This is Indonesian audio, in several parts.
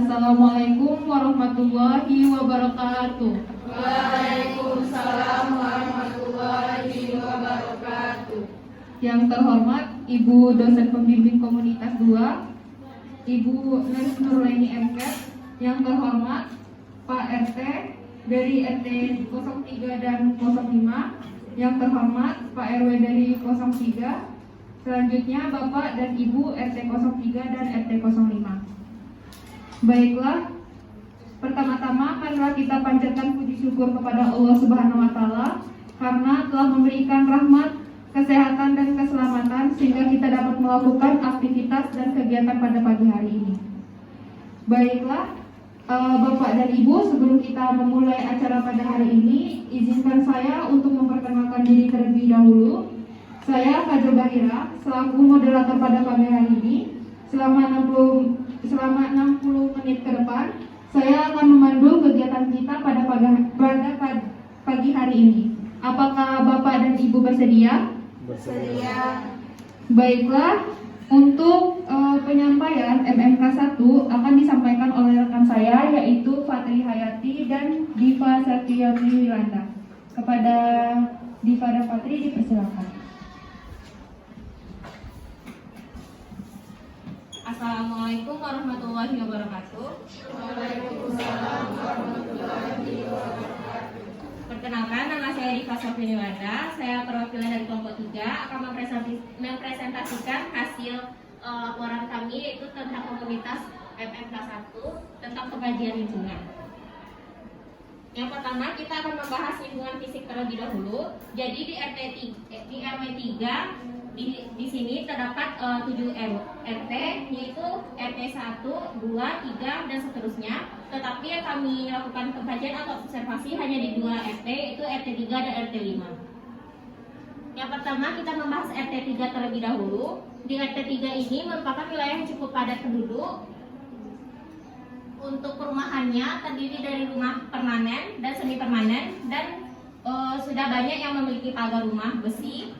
Assalamualaikum warahmatullahi wabarakatuh. Waalaikumsalam warahmatullahi wabarakatuh. Yang terhormat Ibu dosen pembimbing komunitas 2, Ibu Nurlaini MK. Yang terhormat Pak RT dari RT 03 dan 05. Yang terhormat Pak RW dari 03. Selanjutnya Bapak dan Ibu RT 03 dan RT 05. Baiklah, pertama-tama marilah kita panjatkan puji syukur kepada Allah Subhanahu wa taala karena telah memberikan rahmat, kesehatan dan keselamatan sehingga kita dapat melakukan aktivitas dan kegiatan pada pagi hari ini. Baiklah, Bapak dan Ibu, sebelum kita memulai acara pada hari ini, izinkan saya untuk memperkenalkan diri terlebih dahulu. Saya Kajol Bahira, selaku moderator pada pagi hari ini. Selama 60 menit ke depan, saya akan memandu kegiatan kita pada pagi hari ini. Apakah Bapak dan Ibu bersedia? Bersedia. Baiklah, untuk penyampaian MMK 1 akan disampaikan oleh rekan saya, yaitu Fatri Hayati dan Diva Satyati Wilanda. Kepada Diva dan Fatri dipersilakan. Assalamualaikum warahmatullahi wabarakatuh. Waalaikumsalam warahmatullahi wabarakatuh. Perkenalkan, nama saya Diva Satyati Wilanda. Saya perwakilan dari kelompok 3 akan mempresentasikan hasil laporan kami, yaitu tentang komunitas MMK 1 tentang pengkajian lingkungan. Yang pertama, kita akan membahas lingkungan fisik terlebih dahulu. Jadi di RW 3 di sini terdapat 7 RT, yaitu RT 1, 2, 3 dan seterusnya. Tetapi yang kami lakukan pengkajian atau observasi hanya di 2 RT, yaitu RT 3 dan RT 5. Yang pertama, kita membahas RT 3 terlebih dahulu. Di RT 3 ini merupakan wilayah yang cukup padat penduduk. Untuk perumahannya terdiri dari rumah permanen dan semi permanen, dan sudah banyak yang memiliki pagar rumah besi.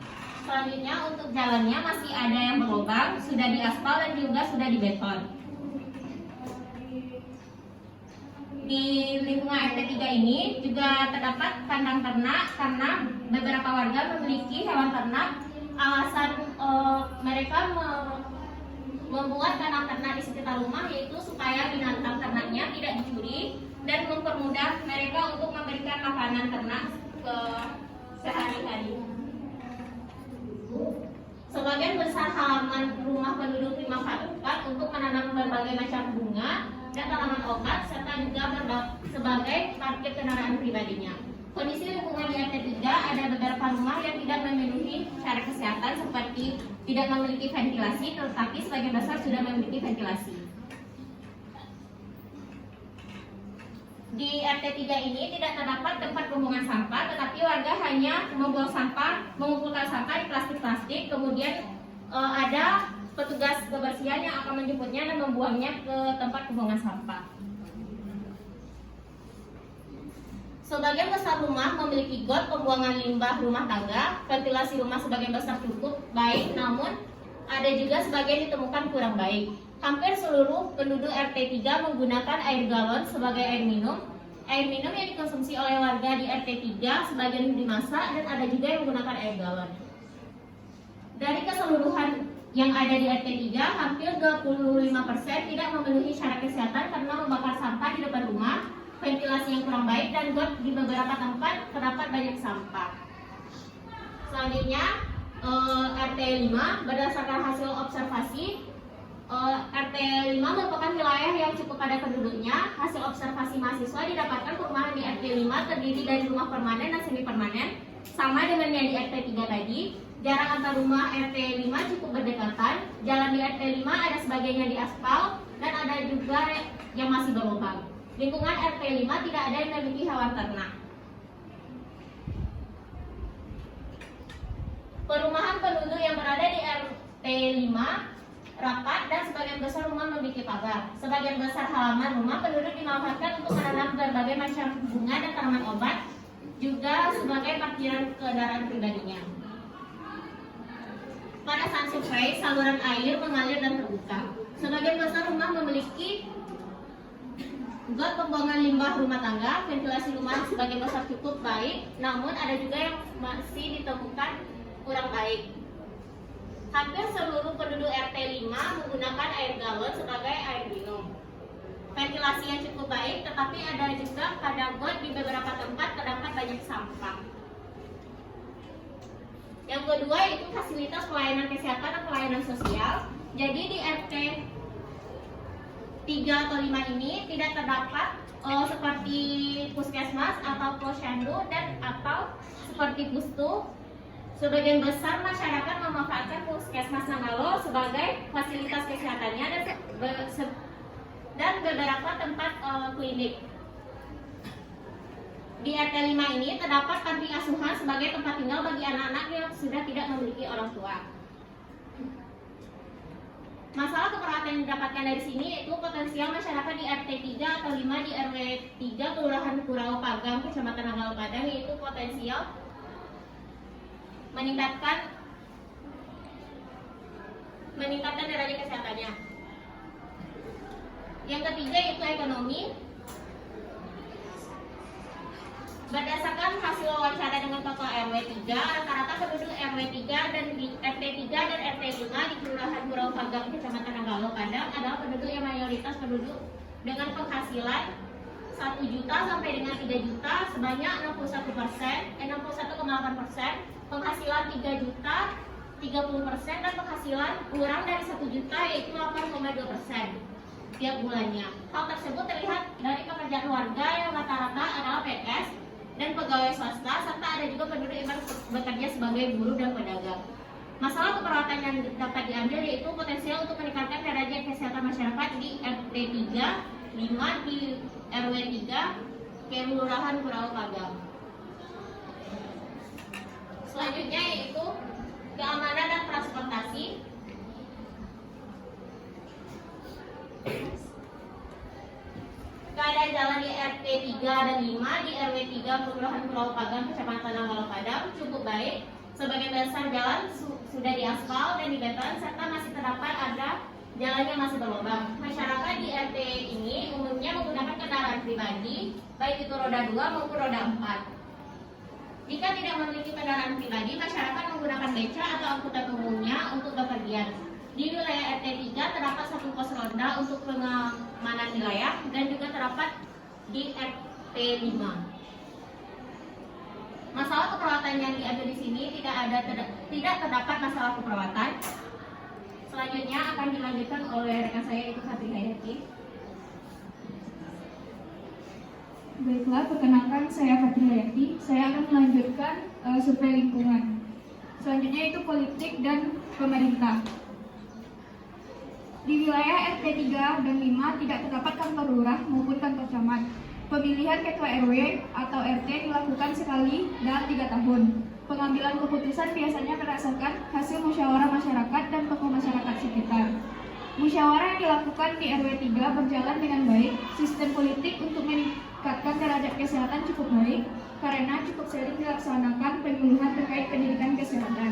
Selanjutnya, untuk jalannya masih ada yang berlubang, sudah diaspal dan juga sudah dibeton. Di lingkungan RT 3 ini juga terdapat kandang ternak karena beberapa warga memiliki hewan ternak. Alasan mereka membuat kandang ternak di sekitar rumah yaitu supaya binatang ternaknya tidak dicuri dan mempermudah mereka untuk memberikan makanan ternak ke sehari-hari. Sebagian besar halaman rumah penduduk dimanfaatkan untuk menanam berbagai macam bunga dan tanaman obat serta juga sebagai parkir kendaraan pribadinya. Kondisi lingkungan di RT 3 ada beberapa rumah yang tidak memenuhi syarat kesehatan seperti tidak memiliki ventilasi, tetapi sebagian besar sudah memiliki ventilasi. Di RT 3 ini tidak terdapat tempat pembuangan sampah, tetapi warga hanya membuang sampah, mengumpulkan sampah di plastik-plastik, kemudian ada petugas kebersihan yang akan menjemputnya dan membuangnya ke tempat pembuangan sampah. Sebagian besar rumah memiliki got pembuangan limbah rumah tangga, ventilasi rumah sebagian besar cukup baik, namun ada juga sebagian ditemukan kurang baik. Hampir seluruh penduduk RT 3 menggunakan air galon sebagai air minum. Air minum yang dikonsumsi oleh warga di RT 3 sebagian dimasak dan ada juga yang menggunakan air galon. Dari keseluruhan yang ada di RT 3, hampir 25% tidak memenuhi syarat kesehatan karena membakar sampah di depan rumah, ventilasi yang kurang baik, dan got di beberapa tempat terdapat banyak sampah. Selanjutnya, RT 5 berdasarkan hasil observasi, RT 5 merupakan wilayah yang cukup padat penduduknya. Hasil observasi mahasiswa didapatkan perumahan di RT 5 terdiri dari rumah permanen dan semi permanen, sama dengan yang di RT 3 tadi. Jarak antar rumah RT 5 cukup berdekatan. Jalan di RT 5 ada sebagian yang diaspal dan ada juga yang masih berlubang. Lingkungan RT 5 tidak ada yang memiliki hewan ternak. Perumahan penduduk yang berada di RT 5 rapat dan sebagian besar rumah memiliki pagar. Sebagian besar halaman rumah penduduk dimanfaatkan untuk menanam berbagai macam bunga dan tanaman obat, juga sebagai parkiran kendaraan pribadinya. Pada saat sore, saluran air mengalir dan terbuka. Sebagian besar rumah memiliki got pembuangan limbah rumah tangga, ventilasi rumah sebagian besar cukup baik, namun ada juga yang masih ditemukan kurang baik. Hampir seluruh penduduk RT 5 menggunakan air galon sebagai air minum. Ventilasi yang cukup baik, tetapi ada juga pada got di beberapa tempat terdapat banyak sampah. Yang kedua itu fasilitas pelayanan kesehatan dan pelayanan sosial. Jadi di RT 3 atau 5 ini tidak terdapat seperti puskesmas atau posyandu dan atau seperti pustu. Sebagian besar masyarakat memanfaatkan puskesmas Nanggalo sebagai fasilitas kesehatannya dan beberapa tempat klinik. Di RT 5 ini terdapat panti asuhan sebagai tempat tinggal bagi anak-anak yang sudah tidak memiliki orang tua. Masalah keperawatan yang didapatkan dari sini yaitu potensial masyarakat di RT 3 atau 5 di RW 3 Kelurahan Kurau Pagang, Kecamatan Nanggalo Padang, yaitu potensial meningkatkan derajat kesehatannya. Yang ketiga yaitu ekonomi. Berdasarkan hasil wawancara dengan Ketua RW 3, rata-rata penduduk RW 3 dan di RT 3 dan RT 5 di Kelurahan Kurau Pagang, Kecamatan Nanggalo Padang adalah penduduk yang mayoritas penduduk dengan penghasilan 1 juta sampai dengan 3 juta sebanyak 61,8%, penghasilan 3 juta 30%, dan penghasilan kurang dari 1 juta yaitu 8,2% tiap bulannya. Hal tersebut terlihat dari pekerjaan warga yang rata-rata adalah PNS dan pegawai swasta, serta ada juga penduduk yang bekerja sebagai buruh dan pedagang. Masalah keperawatan yang dapat diambil yaitu potensial untuk meningkatkan derajat kesehatan masyarakat di RT 3, 5 di RW 3, Kelurahan Kurau Pagang. Selanjutnya yaitu keamanan dan transportasi. Keadaan jalan di RT 3 dan 5 di RW 3 Kelurahan Kurau Pagang, Kecamatan Nanggalo Padang cukup baik. Sebagian besar jalan sudah diaspal dan dibeton, serta masih terdapat ada jalan yang masih berlubang. Masyarakat di RT ini umumnya menggunakan kendaraan pribadi, baik itu roda 2 maupun roda 4. Jika tidak memiliki kendaraan pribadi, masyarakat menggunakan beca atau angkutan umumnya untuk bepergian. Di wilayah RT 3 terdapat satu pos ronda untuk pengamanan wilayah dan juga terdapat di RT 5. Masalah keperawatan yang diambil di sini tidak terdapat masalah keperawatan. Selanjutnya akan dilanjutkan oleh rekan saya yaitu Fatri Hayati. Baiklah, perkenalkan saya Fatri Hayati. Saya akan melanjutkan survei lingkungan. Selanjutnya itu politik dan pemerintah. Di wilayah RT 3 dan 5 tidak terdapat kantor lurah maupun kantor camat. Pemilihan ketua RW atau RT dilakukan sekali dalam 3 tahun. Pengambilan keputusan biasanya berdasarkan hasil musyawarah masyarakat dan tokoh masyarakat sekitar. Musyawarah yang dilakukan di RW 3 berjalan dengan baik. Sistem politik untuk meningkatkan derajat kesehatan cukup baik karena cukup sering dilaksanakan pemilihan terkait pendidikan kesehatan.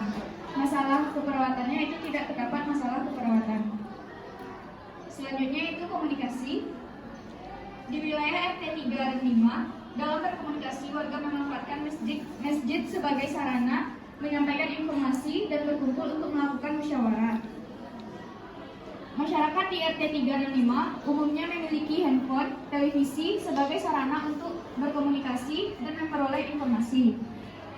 Masalah keperawatannya itu tidak terdapat masalah keperawatan. Selanjutnya itu komunikasi. Di wilayah RT 3 dan 5, dalam berkomunikasi warga memanfaatkan masjid sebagai sarana menyampaikan informasi dan berkumpul untuk melakukan musyawarah. Masyarakat di RT 3 dan 5 umumnya memiliki handphone, televisi sebagai sarana untuk berkomunikasi dan memperoleh informasi.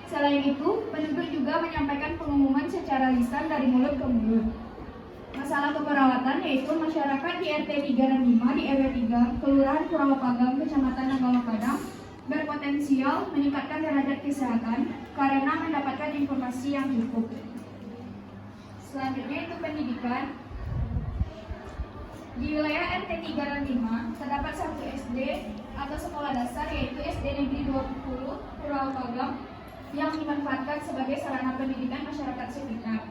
Selain itu, penduduk juga menyampaikan pengumuman secara lisan dari mulut ke mulut. Masalah keperawatan yaitu masyarakat di RT 3 dan 5 di RW 3 Kelurahan Kurau Pagang, Kecamatan Nanggalo Padang berpotensial meningkatkan derajat kesehatan karena mendapatkan informasi yang cukup. Selanjutnya itu pendidikan. Di wilayah RT 3 dan 5 terdapat satu SD atau sekolah dasar yaitu SD Negeri 20 Kurau Pagang yang dimanfaatkan sebagai sarana pendidikan masyarakat sekitar.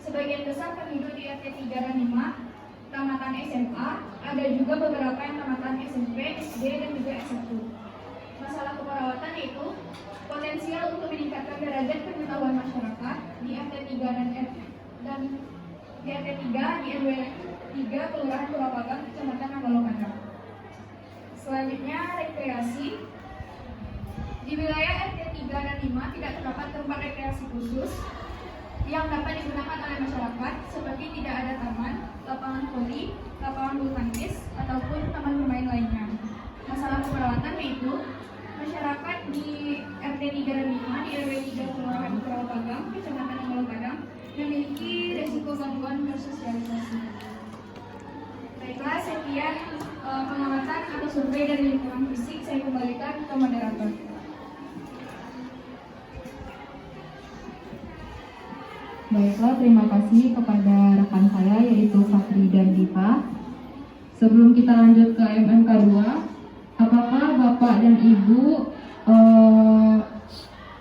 Sebagian besar penduduk di RT 3 dan 5 tamatan SMA, ada juga beberapa yang tamatan SMP, SD, dan juga S1. Masalah keperawatan yaitu potensial untuk meningkatkan derajat pengetahuan masyarakat di RT 3 dan di RT 3 di RW 3 Kelurahan Kurau Pagang, Kecamatan Nanggalo Padang. Selanjutnya rekreasi. Di wilayah RT 3 dan 5 tidak terdapat tempat rekreasi khusus yang dapat digunakan oleh masyarakat, seperti tidak ada taman, lapangan voli, lapangan bulu tangkis, ataupun taman bermain lainnya. Masalah keperawatan yaitu masyarakat di RT 3 dan 5 di RW 3 Kelurahan Purwapagang, Kecamatan Nanggalo Padang memiliki resiko gangguan bersosialisasi. Baiklah, sekian pengamatan atau survei dari lingkungan fisik. Saya kembalikan ke moderator. Baiklah, terima kasih kepada rekan saya yaitu Fakri dan Dipa. Sebelum kita lanjut ke MMK 2, apakah Bapak dan Ibu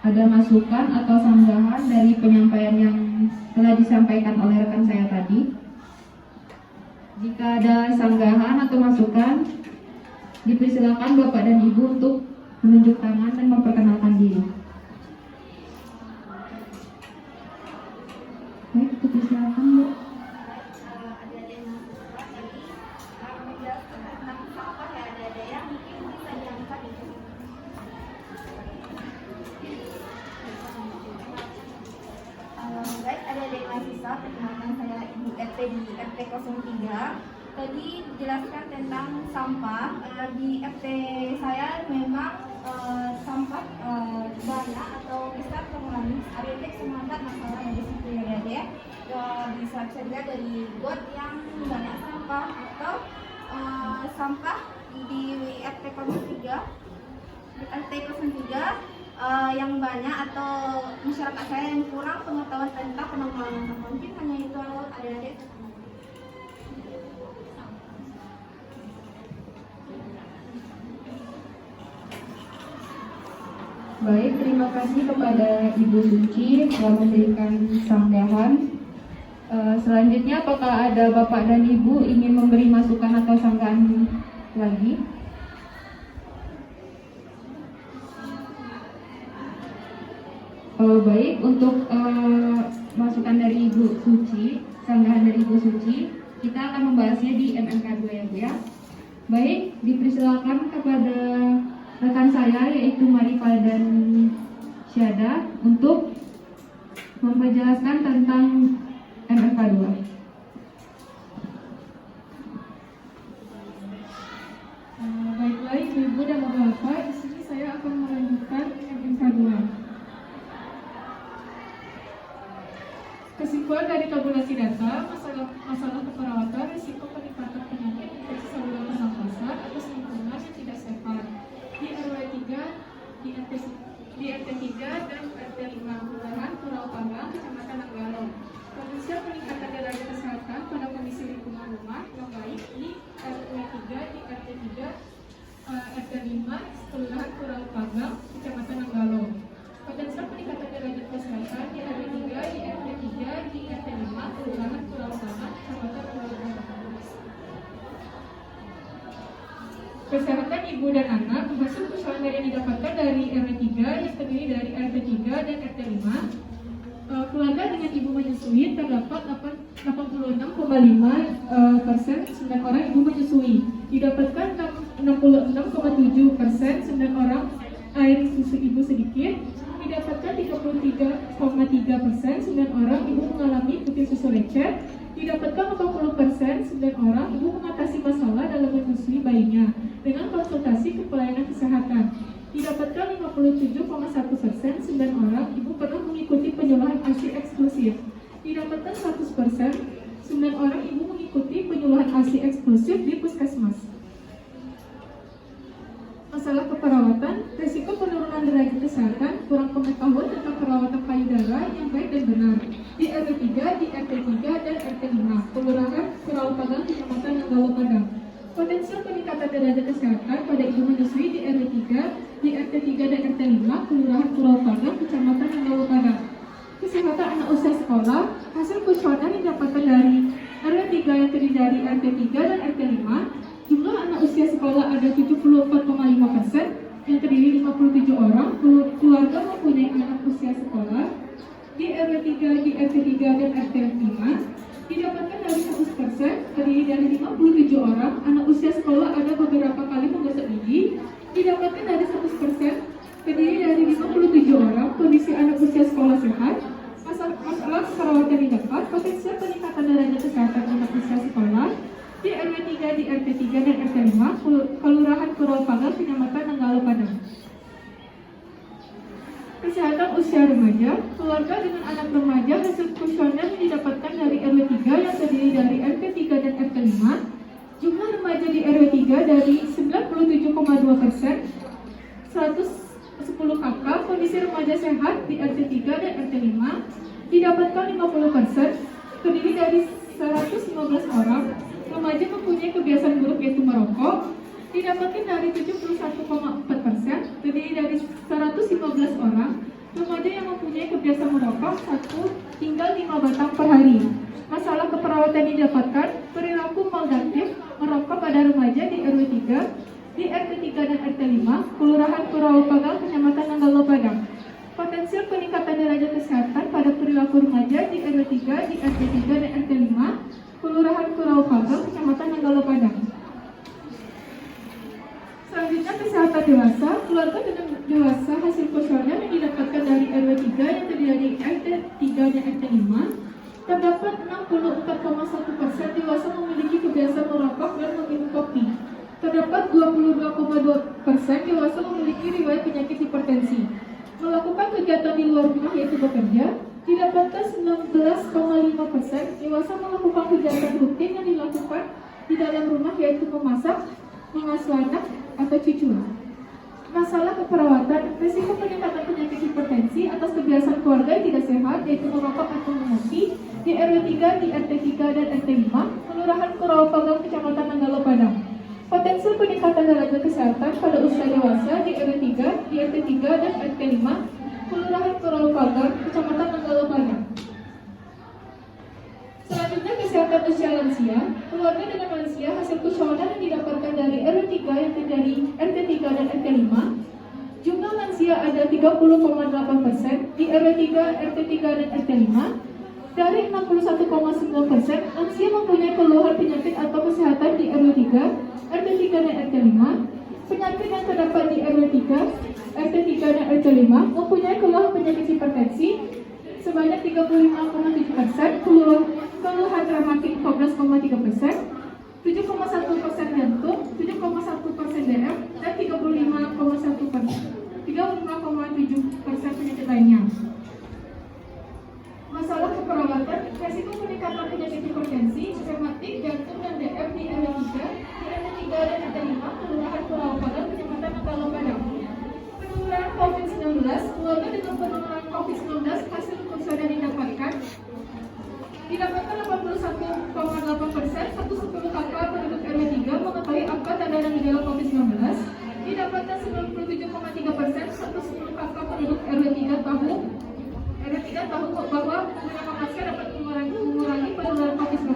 ada masukan atau sanggahan dari penyampaian yang telah disampaikan oleh rekan saya tadi? Jika ada sanggahan atau masukan, dipersilakan Bapak dan Ibu untuk menunjuk tangan dan memperkenalkan diri. Baik, dipersilakan Bu. Baik, adik-adik mahasiswa, perkenalkan saya Ibu RT di RT 03. Tadi dijelaskan tentang sampah. Di RT saya memang sampah banyak atau besar mengalami adik-adik semangat masalah yang di situ ya adik-adik. Bisa saja dari got yang banyak sampah atau sampah di RT 03. RT 03 yang banyak atau masyarakat saya yang kurang pengetahuan tentang penanggulangan sampah. Mungkin hanya itu adik-adik. Baik, terima kasih kepada Ibu Suci telah memberikan sanggahan. Selanjutnya, apakah ada Bapak dan Ibu ingin memberi masukan atau sanggahan lagi? Baik, untuk masukan dari Ibu Suci, sanggahan dari Ibu Suci, kita akan membahasnya di MMK 2 ya Bu ya. Baik, dipersilakan kepada rekan saya yaitu Marifal dan Syada untuk memperjelaskan tentang MMK 2. Baiklah, Ibu dan Bapak, di sini saya akan melanjutkan MMK 2. Kesimpulan dari tabulasi data masalah keperawatan risiko peningkatan penyakit infeksi saluran pernafasan atas lingkungan yang tidak sehat di RW 3, di RT 3 dan RT 5 Kelurahan Purwapagang, Kecamatan Nanggalo. Potensial peningkatan derajat kesehatan pada kondisi lingkungan rumah yang baik di RW 3, di RT 3, RT 5 Kelurahan Purwapagang, Kecamatan Nanggalo. Potensial peningkatan derajat kesehatan di RW 3, di RT 3, di RT 5 Kelurahan Purwapagang, Kecamatan Nanggalo. Kesehatan ibu dan anak, hasil kuesioner yang didapatkan dari RW 3 yang terdiri dari RT 3 dan RT 5. Keluarga dengan ibu menyusui terdapat 86,5% 9 orang ibu menyusui. Didapatkan 66,7% 9 orang air susu ibu sedikit. Didapatkan 33,3% 9 orang ibu mengalami putih susu lecet. Didapatkan 40% 9 orang ibu mengatasi masalah dalam menyusui bayinya dengan konsultasi ke pelayanan kesehatan. Didapatkan 57,1% 9 orang ibu pernah mengikuti penyuluhan ASI eksklusif. Didapatkan 100% 9 orang ibu mengikuti penyuluhan ASI eksklusif di puskesmas. Masalah keperawatan, risiko penurunan derajat kesehatan, kurang pengetahuan tentang perawatan payudara yang baik dan benar di RW 3, di RT 3 dan RT 5 Kelurahan Purwapagang, Kecamatan Nanggalo Padang. Potensial peningkatan derajat kesehatan pada ibu menyusui di RW 3, di RT 3 dan RT 5 Kelurahan Purwapagang, Kecamatan Nanggalo Padang. Kesehatan anak usia sekolah, hasil kuesioner yang didapatkan dari RW 3 yang terdiri dari RT 3 dan RT 5. Jumlah anak usia sekolah ada 74,5% yang terdiri 57 orang. Keluarga mempunyai anak usia sekolah di RW 3, di RT 3 dan RT 5. Didapatkan dari 100% terdiri dari 57 orang. Anak usia sekolah ada beberapa kali menggosok gigi. tinggi didapatkan dari 100%, terdiri dari 57 orang kondisi anak usia sekolah sehat. Masalah keperawatan didapat, potensial peningkatan derajat kesehatan anak usia sekolah di RW 3, di RT 3 dan RT 5, Kelurahan Kurau Pagar, Kecamatan Nanggala Padang. Kesehatan usia remaja, keluarga dengan anak remaja hasil kuesioner yang didapatkan dari RW 3 yang terdiri dari RT 3 dan RT 5. Jumlah remaja di RW 3 dari 97,2%, 110 kakak, kondisi remaja sehat di RT 3 dan RT 5 didapatkan 50%, terdiri dari 115 orang. Remaja mempunyai kebiasaan buruk yaitu merokok, didapatkan dari 71,4%, terdiri dari 115 orang. Remaja yang mempunyai kebiasaan merokok 1 hingga 5 batang per hari. Masalah keperawatan didapatkan, perilaku maladaptif merokok pada remaja di RW 3, di RT 3 dan RT 5, Kelurahan Kurau Pagang, Kecamatan Nanggala Padang. Potensial peningkatan derajat kesehatan pada perilaku remaja di RW 3, di RT 3 dan RT 5, Kelurahan Kurau Pagang, Kecamatan Nanggala Padang. Selanjutnya kesehatan dewasa, keluarga dengan dewasa hasil kuesioner yang didapatkan dari RW 3 yang terdiri dari RT 3 dan RT 5, terdapat 64,1% dewasa memiliki kebiasaan merokok dan meminum kopi. Terdapat 22,2% dewasa memiliki riwayat penyakit hipertensi. Melakukan kegiatan di luar rumah yaitu bekerja, didapatkan 19,5% dewasa melakukan kegiatan rutin yang dilakukan di dalam rumah yaitu memasak, mengasuh anak, atau cucu. Masalah keperawatan, risiko peningkatan penyakit hipertensi atas kebiasaan keluarga yang tidak sehat yaitu merokok atau mengopi di RW 3, di RT 3 dan RT 5, Kelurahan Kurau Pagang, Kecamatan Nanggala Padang. Potensial peningkatan derajat kesehatan pada usia dewasa di RW 3, di RT 3 dan RT 5, Kelurahan Kurau Pagang, Kecamatan Nanggala Padang. Selanjutnya kesehatan usia lansia, keluarga dengan lansia hasil kuesioner yang didapatkan dari RW 3 yang dari RT 3 dan RT 5. Jumlah lansia ada 30,8% di RW 3, RT 3 dan RT 5. Dari 61,9% lansia mempunyai keluhan penyakit atau kesehatan di RW 3, RT 3 dan RT 5. Penyakit yang terdapat di RW 3, RT 3 dan RT 5 mempunyai keluhan penyakit hipertensi sebanyak 35,7%, keluhan rematik 14,3%, 7,1% jantung, 7,1% DF, dan 35,7% penyakit lainnya. Masalah keperawatan, resiko peningkatan penyakit hipertensi, rematik, jantung, dan DF di RW 3, di RT 3 dan RT 5, Kelurahan Kurau Pagang, Kecamatan Nanggala Padang. Penularan COVID-19, keluarga dengan penularan COVID-19 hasil kuesioner didapatkan 81,8%, 110 kakak penduduk RW 3 mengetahui apa tanda dan gejala COVID-19. Didapatkan 97,3%, 110 kakak penduduk RW 3 tahu bahwa menggunakan masker dapat mengurangi penularan COVID-19.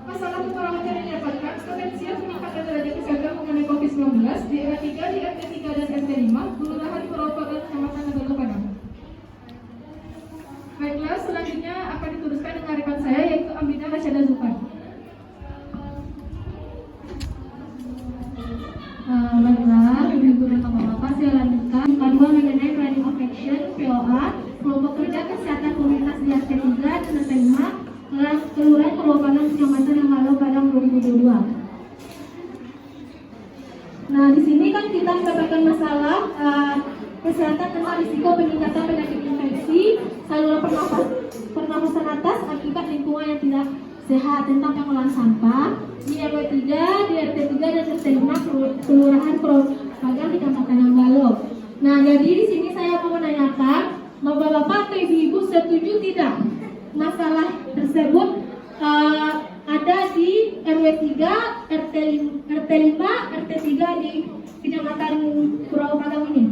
Masalah keperawatan yang didapatkan, potensial peningkatan derajat kesehatan mengenai COVID-19 di RW 3, di RT 3 dan RT 5, Kelurahan Kurau Pagang, Kecamatan Nanggala Padang. Baiklah, selanjutnya akan diteruskan dengan rekan saya yaitu Aminah Rasyada Zulfan. Baiklah, ibu-ibu dan bapak-bapak, saya lanjutkan kedua mengenai planning of action POA kelompok kerja kesehatan komunitas di RT 3 dan RT 5 Kelurahan Kurau Pagang, Kecamatan Nanggala Padang 2022. Nah, di sini kan kita mendapatkan masalah kesehatan tentang risiko peningkatan penyakit infeksi saluran pernafasan atas akibat lingkungan yang tidak sehat, tentang pengolahan sampah di RW 3, di RT 3 dan RT 5 Kelurahan Kurau Pagang, Kecamatan Nanggala. Nah, jadi di sini saya mau menanyakan, bapak-bapak atau ibu-ibu setuju tidak masalah tersebut ada di RW 3, RT 5, RT 3 di Kecamatan Kurau Pagang ini?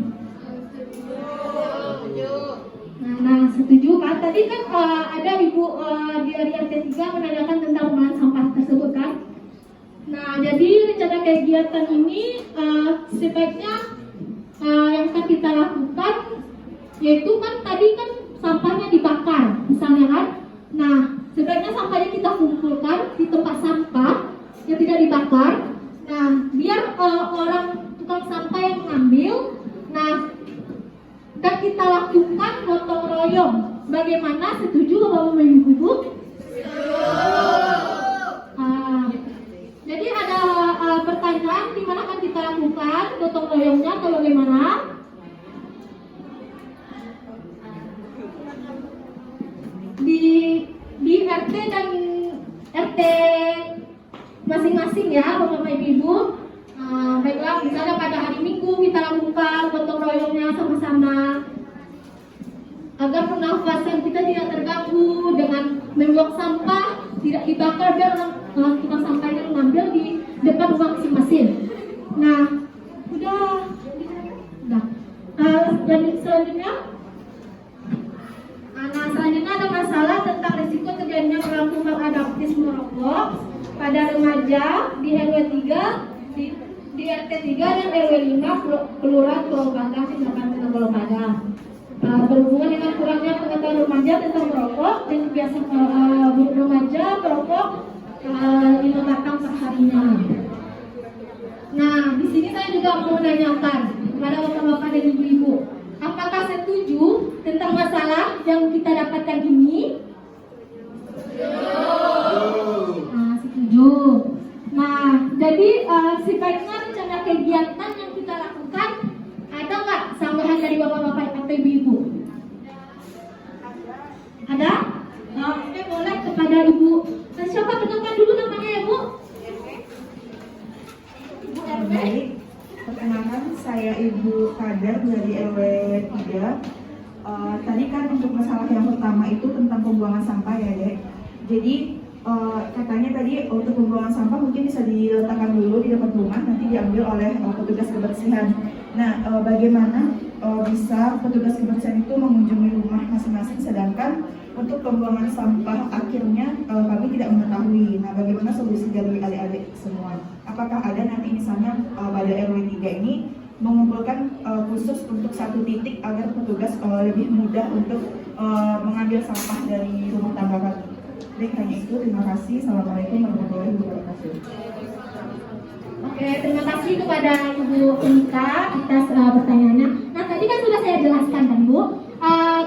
Nah, setuju kan? Tadi kan ada ibu dari RT 3 menanyakan tentang pengolahan sampah tersebut kan? Nah, jadi rencana kegiatan ini sebaiknya yang akan kita lakukan yaitu kan tadi kan sampahnya dibakar misalnya kan? Nah, sebaiknya sampahnya kita kumpulkan di tempat sampah yang tidak dibakar. Nah, biar orang masing-masing ya Bapak Ibu. Baiklah, misalnya pada hari Minggu kita lakukan gotong royongnya sama-sama agar pernafasan kita tidak terganggu dengan membuang sampah, tidak dibakar, biar tukang sampahnya mengambil di depan rumah masing-masing. Nah, udah. Dan selanjutnya, selanjutnya ada masalah tentang risiko terjadinya perilaku maladaptif merokok pada remaja di RW 3, di RT 3 dan RW 5 Kelurahan Pulau Padang, Kecamatan Pulau Padang. Berhubungan dengan kurangnya pengetahuan remaja tentang merokok dan kebiasaan remaja merokok 5 batang perharinya. Nah, di sini saya juga mau menanyakan kepada bapak-bapak dan ibu-ibu, apakah setuju tentang masalah yang kita dapatkan ini? Setuju. Nah, jadi sebaiknya rencana kegiatan yang kita lakukan ada nggak sanggahan dari bapak-bapak atau ibu-ibu? Ada? Oke, boleh kepada ibu. Siapa kenalkan dulu namanya ya Bu? Ibu RW. Baik, perkenalkan saya Ibu Kader dari RW 3. Tadi kan untuk masalah yang pertama itu tentang pembuangan sampah ya Dek. Jadi katanya tadi untuk pembuangan sampah mungkin bisa diletakkan dulu di depan rumah, nanti diambil oleh petugas kebersihan. Nah, bagaimana bisa petugas kebersihan itu mengunjungi rumah masing-masing, sedangkan untuk pembuangan sampah akhirnya kami tidak mengetahui. Nah, bagaimana solusi dari adik-adik semua? Apakah ada nanti misalnya pada RW 3 ini mengumpulkan khusus untuk satu titik agar petugas lebih mudah untuk mengambil sampah dari rumah tangga kami? Baik, hanya itu. Terima kasih. Assalamualaikum warahmatullahi wabarakatuh. Oke, terima kasih kepada Ibu Nika atas pertanyaannya. Nah, tadi kan sudah saya jelaskan kan Bu,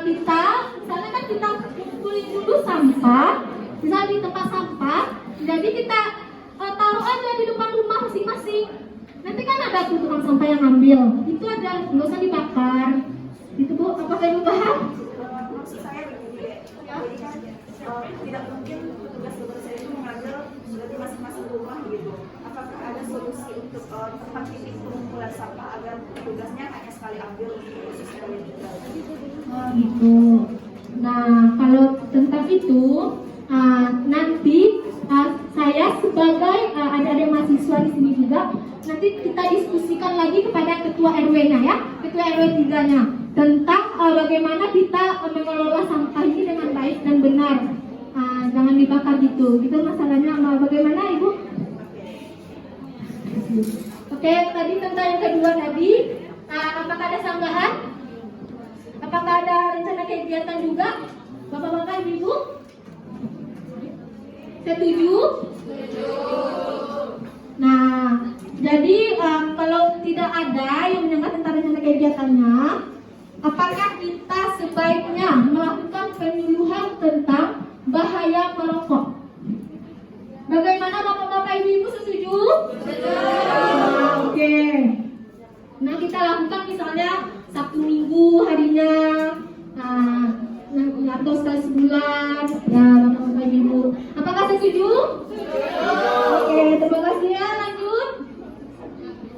kita misalnya kan kita kumpulin dulu sampah, misalnya di tempat sampah, jadi kita taruh aja di depan rumah masing-masing. Nanti kan ada tukang sampah yang ngambil, itu aja, nggak usah dibakar. Itu Bu, apakah Ibu paham? Maksud saya begini, jadi kan tidak mungkin petugas kebersihan itu mengambil dari masing-masing rumah gitu. Apakah ada solusi untuk tempat titik pengumpulan sampah agar petugasnya hanya sekali ambil khusus RW 3? Oh gitu. Nah, kalau tentang itu nanti saya sebagai adik-adik mahasiswa di sini juga nanti kita diskusikan lagi kepada ketua RW-nya ya, ketua RW 3-nya tentang bagaimana kita mengelola sampah ini dengan baik dan benar. Jangan dibakar gitu. Itu masalahnya. Bagaimana Ibu? Oke, tadi tentang yang kedua tadi, apakah ada sanggahan? Apakah ada rencana kegiatan juga? Bapak-bapak, Ibu? Setuju? Nah, jadi kalau tidak ada yang menyangka tentang rencana kegiatannya, apakah kita sebaiknya melakukan penyuluhan tentang bahaya merokok? Bagaimana Bapak-bapak Ibu setuju? Oke. Nah, kita lakukan misalnya Sabtu Minggu harinya, atau sekali sebulan ya Bapak Ibu. Apakah setuju? Oke, terima kasih ya, lanjut.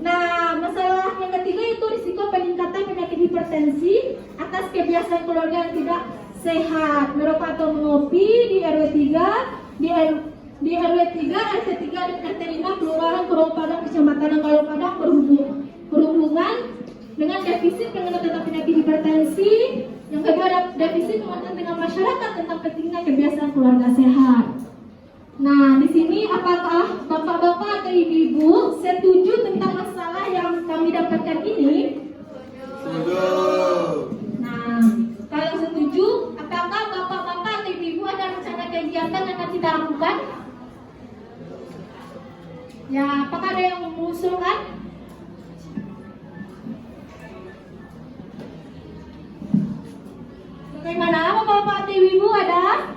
Nah, masalah yang ketiga itu risiko peningkatan penyakit hipertensi atas kebiasaan keluarga yang tidak sehat, merokok atau mengopi di RW 3, di RW 3, RT 3 dan RT 5 Kelurahan Pulau Padang, Kecamatan Pulau Padang berhubungan dengan defisit pengenaan tentang penyakit hipertensi. Yang kedua ada defisit pengertian dengan masyarakat tentang pentingnya kebiasaan keluarga sehat. Nah, di sini apakah bapak-bapak atau ibu-ibu setuju tentang masalah yang kami dapatkan ini? Setuju. Nah, kalau setuju, apakah bapak-bapak atau ibu-ibu ada rencana kegiatan yang akan kita lakukan? Ya, apakah ada yang mengusulkan? Bagaimana bapak-bapak atau ibu-ibu ada?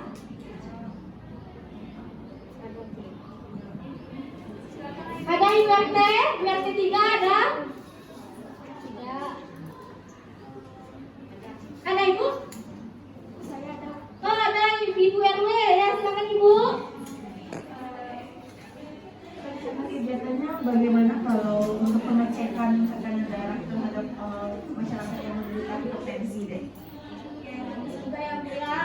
Ada ibu RT? Ibu RT 3 ada? Ada ibu? Saya ada. Oh, ada ibu RW ya, silakan ibu. bagaimana kalau untuk pengecekan tekanan darah terhadap masyarakat yang menderita hipertensi deh? Sudah ya Bu ya.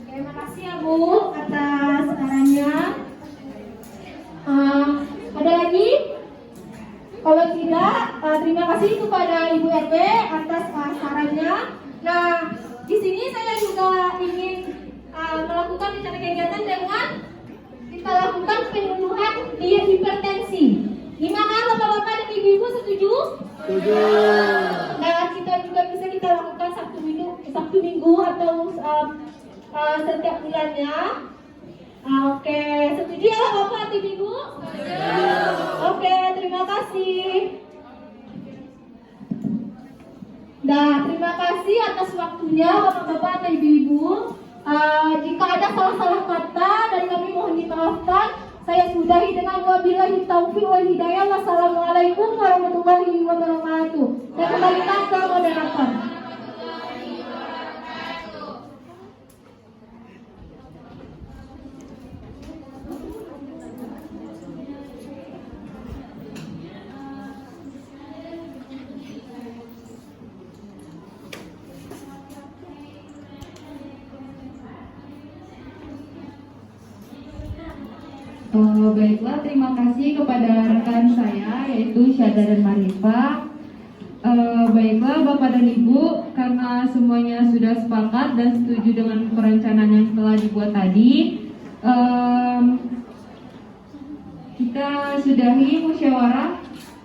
Terima kasih ya Bu atas sarannya. Ada lagi? Kalau tidak, terima kasih kepada Ibu RW atas sarannya. Nah, di sini saya juga ingin melakukan rencana kegiatan dengan kita lakukan penyuluhan di hipertensi. Gimana Bapak-bapak dan Ibu-ibu setuju? Setuju. Nah, kita juga bisa kita lakukan Sabtu Minggu atau setiap bulannya. Oke, setuju ya Bapak atau Ibu? Setuju. Oke, terima kasih. Nah, terima kasih atas waktunya Bapak-bapak dan Ibu-ibu. Jika ada salah-salah kata dari kami mohon dimaafkan. Saya sudahi dengan wabillahi taufiq wal hidayah. Wassalamualaikum warahmatullahi wabarakatuh. Saya kembalikan ke moderator. Baiklah, terima kasih kepada rekan saya yaitu Syada dan Marifa. Baiklah Bapak dan Ibu, karena semuanya sudah sepakat dan setuju dengan perencanaan yang telah dibuat tadi, kita sudahi musyawarah.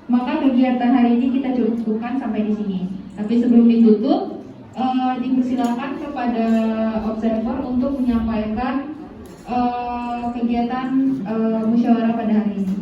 Maka kegiatan hari ini kita cukupkan sampai di sini. Tapi sebelum ditutup, dipersilakan kepada observer untuk menyampaikan kegiatan musyawarah pada hari ini.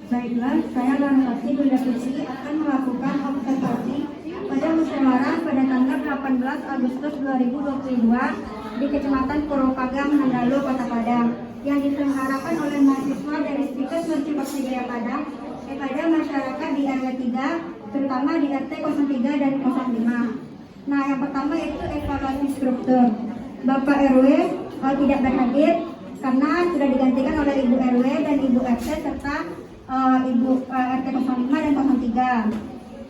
Baiklah, saya Larasati Dulia Putri akan melakukan observasi pada musyawarah pada tanggal 18 Agustus 2022 di Kecamatan Purwopagang, Mandalo, Kota Padang, yang diselenggarakan oleh mahasiswa dari Stikes Mercu Bakti Jaya Padang kepada masyarakat di RW 3, terutama di RT 03 dan 05. Nah, yang pertama yaitu evaluasi struktur. Bapak RW tidak berhadir karena sudah digantikan oleh Ibu RW dan Ibu RT serta Ibu RT 05 dan 03.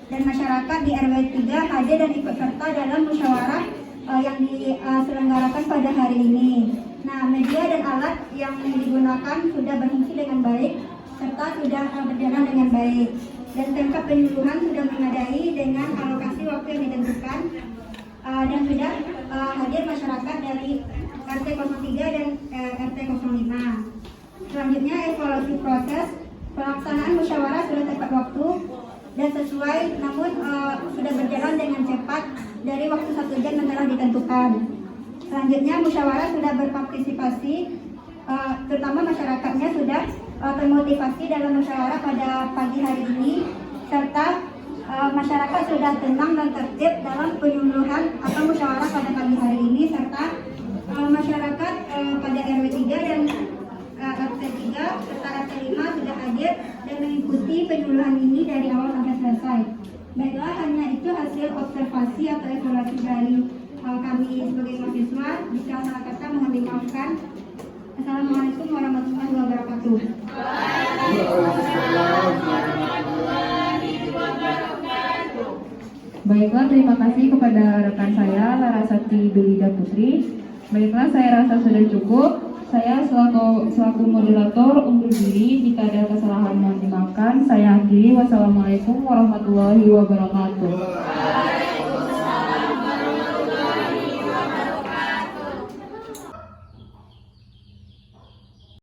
Dan masyarakat di RW 3 hadir dan ikut serta dalam musyawarah yang diselenggarakan pada hari ini. Nah, media dan alat yang digunakan sudah berfungsi dengan baik serta sudah berjalan dengan baik. Dan tempat penyuluhan sudah memadai dengan alokasi waktu yang ditentukan dan sudah hadir masyarakat dari RT 03 dan RT 05. Selanjutnya evaluasi proses pelaksanaan musyawarah sudah tepat waktu dan sesuai, namun sudah berjalan dengan cepat dari waktu 1 jam yang telah ditentukan. Selanjutnya musyawarah sudah berpartisipasi, terutama masyarakatnya sudah termotivasi dalam musyawarah pada pagi hari ini, serta masyarakat sudah tenang dan tertib dalam penyuluhan atau musyawarah pada pagi hari ini, serta masyarakat pada RW 3 dan RT 3 serta RT 5 sudah hadir dan mengikuti penyuluhan ini dari awal sampai selesai. Baiklah, hanya itu hasil observasi atau evaluasi dari kami sebagai mahasiswa. Jika salah kata mohon dimaafkan. Assalamualaikum warahmatullahi wabarakatuh. Baiklah, terima kasih kepada rekan saya Larasati Dulia Putri. Baiklah, saya rasa sudah cukup. Saya selaku moderator undur diri. Jika ada kesalahan mohon dimaafkan. Saya akhiri. Wassalamualaikum warahmatullahi wabarakatuh.